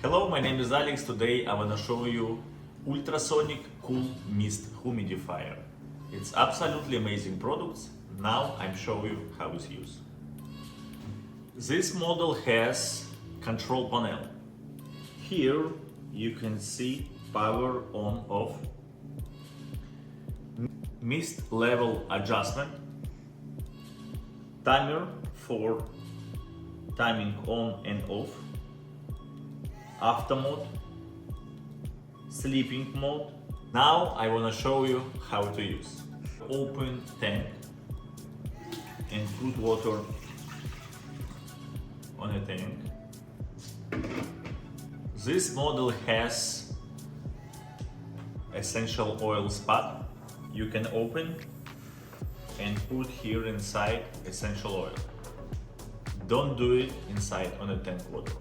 Hello, my name is Alex. Today I want to show you ultrasonic cool mist humidifier. It's absolutely amazing product. Now I'm showing you how it's used. This model has control panel. Here you can see power on off, mist level adjustment, timer for timing on and off, after mode, sleeping mode. Now I want to show you how to use. Open tank and put water on a tank. This model has essential oil spot. You can open and put here inside essential oil. Don't do it inside on a tank water.